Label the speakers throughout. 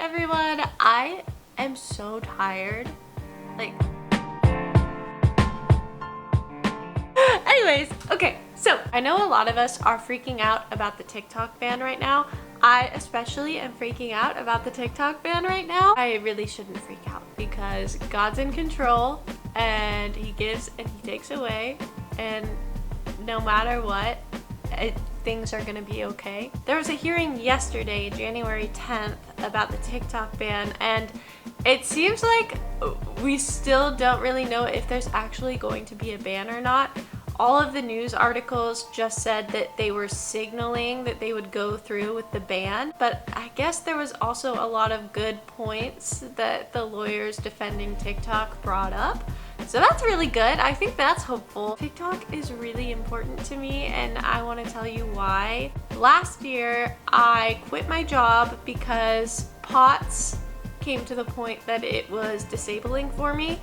Speaker 1: everyone. I am so tired. Like, anyways, okay, so I know a lot of us are freaking out about the TikTok ban right now. I especially am freaking out about the TikTok ban right now. I really shouldn't freak out because God's in control and he gives and he takes away, and no matter what, things are gonna be okay. There was a hearing yesterday, January 10th, about the TikTok ban, and it seems like we still don't really know if there's actually going to be a ban or not. All of the news articles just said that they were signaling that they would go through with the ban, but I guess there was also a lot of good points that the lawyers defending TikTok brought up. So that's really good. I think that's hopeful. TikTok is really important to me, and I want to tell you why. Last year, I quit my job because POTS came to the point that it was disabling for me.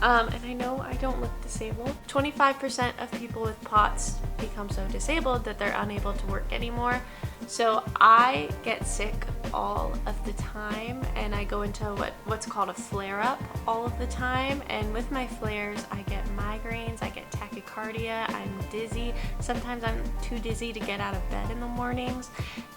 Speaker 1: And I know I don't look disabled. 25% of people with POTS become so disabled that they're unable to work anymore. So I get sick all of the time, and I go into what's called a flare-up all of the time. And with my flares, I get migraines, I get tachycardia, I'm dizzy. Sometimes I'm too dizzy to get out of bed in the mornings.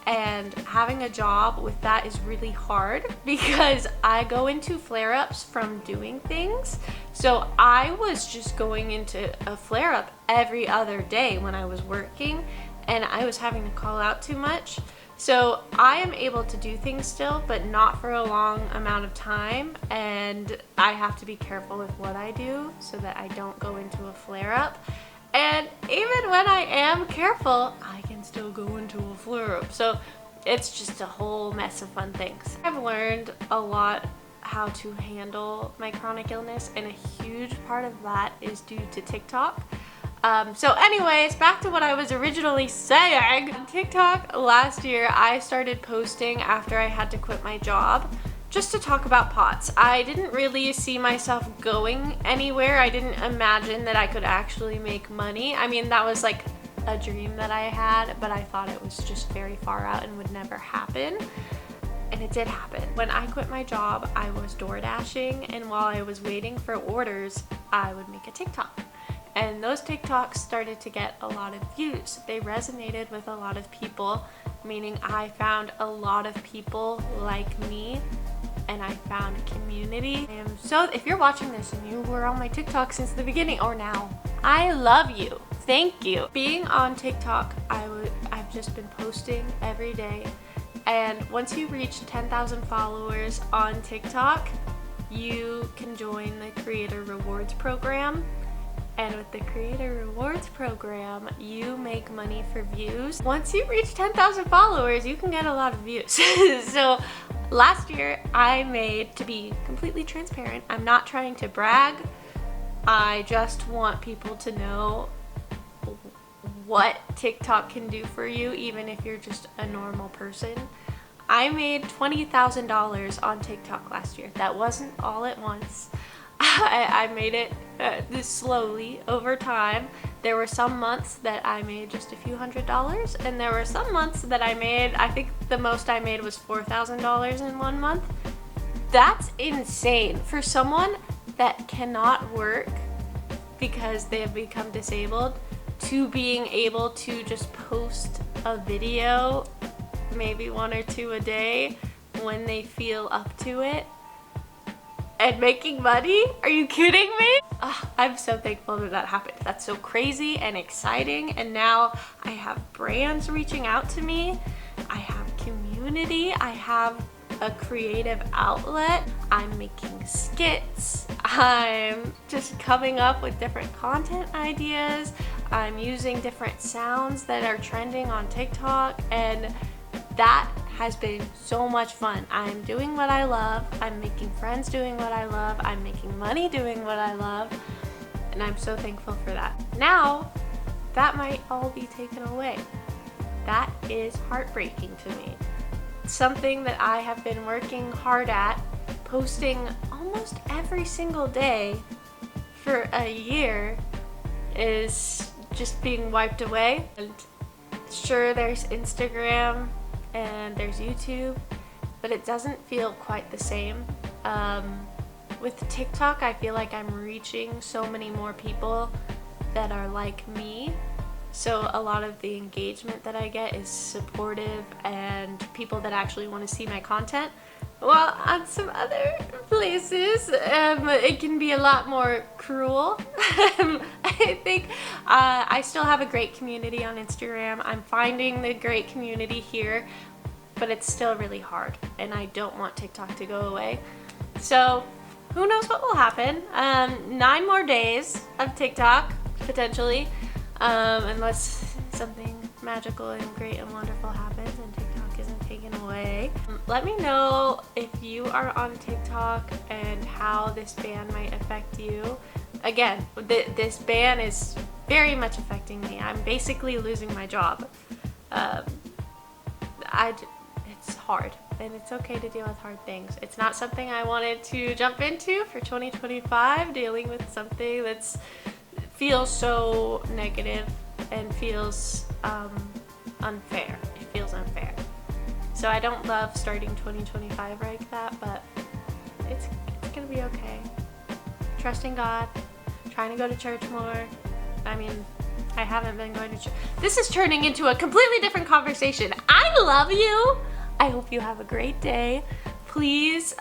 Speaker 1: And having a job with that is really hard because I go into flare-ups from doing things. So I was just going into a flare-up every other day when I was working, and I was having to call out too much. So I am able to do things still, but not for a long amount of time, and I have to be careful with what I do so that I don't go into a flare-up. And even when I am careful, I can still go into a flare-up. So it's just a whole mess of fun things. I've learned a lot how to handle my chronic illness, and a huge part of that is due to TikTok. So anyways, back to what I was originally saying. On TikTok last year, I started posting after I had to quit my job just to talk about POTS. I didn't really see myself going anywhere. I didn't imagine that I could actually make money. I mean, that was like a dream that I had, but I thought it was just very far out and would never happen. And it did happen. When I quit my job, I was door dashing, and while I was waiting for orders, I would make a TikTok. And those TikToks started to get a lot of views. They resonated with a lot of people, meaning I found a lot of people like me, and I found a community. So if you're watching this and you were on my TikTok since the beginning or now, I love you. Thank you. Being on TikTok, I've just been posting every day. And once you reach 10,000 followers on TikTok, you can join the Creator Rewards Program. And with the Creator Rewards Program, you make money for views. Once you reach 10,000 followers, you can get a lot of views. So last year, I made, to be completely transparent, I'm not trying to brag. I just want people to know what TikTok can do for you, even if you're just a normal person. I made $20,000 on TikTok last year. That wasn't all at once. I made it this slowly over time. There were some months that I made just a few $100s, and there were some months that I made, I think the most I made was $4,000 in one month. That's insane for someone that cannot work because they have become disabled, to being able to just post a video, maybe one or two a day when they feel up to it, and making money? Are you kidding me? I'm so thankful that that happened. That's so crazy and exciting. And now I have brands reaching out to me. I have community. I have a creative outlet. I'm making skits. I'm just coming up with different content ideas. I'm using different sounds that are trending on TikTok, and that has been so much fun. I'm doing what I love. I'm making friends doing what I love. I'm making money doing what I love. And I'm so thankful for that. Now, that might all be taken away. That is heartbreaking to me. Something that I have been working hard at, posting almost every single day for a year, is just being wiped away. And sure, there's Instagram and there's YouTube, but it doesn't feel quite the same. With TikTok, I feel like I'm reaching so many more people that are like me. So a lot of the engagement that I get is supportive and people that actually want to see my content. Well, on some other places, it can be a lot more cruel. I think I still have a great community on Instagram. I'm finding the great community here, but it's still really hard, and I don't want TikTok to go away. So who knows what will happen. 9 more days of TikTok, potentially, unless something magical and great and wonderful happens and TikTok isn't taken away. Let me know if you are on TikTok and how this ban might affect you. Again, this ban is very much affecting me. I'm basically losing my job. It's hard, and it's okay to deal with hard things. It's not something I wanted to jump into for 2025, dealing with something that's feels so negative and feels unfair. It feels unfair. So I don't love starting 2025 like that, but it's gonna be okay. Trusting God, trying to go to church more. I mean, I haven't been going to church. This is turning into a completely different conversation. I love you. I hope you have a great day. Please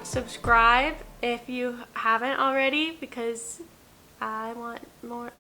Speaker 1: subscribe if you haven't already, because I want more.